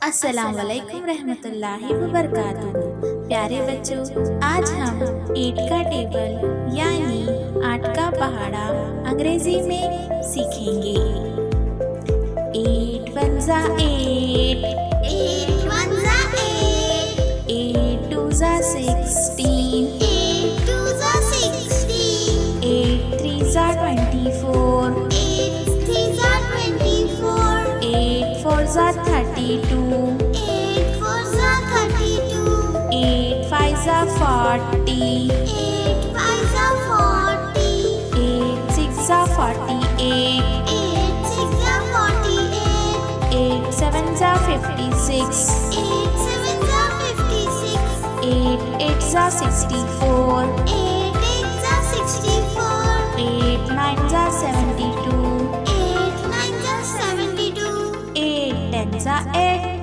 अस्सलाम वालेकुम रहमतुल्लाहि व बरकातुहू। प्यारे बच्चों, आज हम 8 का टेबल यानी 8 का पहाड़ा अंग्रेजी में सीखेंगे। 8 1 जा 8, 8 1 जा 8, 8 2 जा 16, 8 2 जा 16, 8 3 जा 24, 8 3 जा 24, 8 4 जा 32, 8 4 जा 32, 8 5 जा 40, 8 5 जा 40, 8 6 जा 48, 8 6 जा 48, 8 7 जा 56, 8 7 जा 56, 8 8 जा 64, 8 8 जा 64, 8 9 जा 72, 8 9 जा 72, 8 10 जा 80,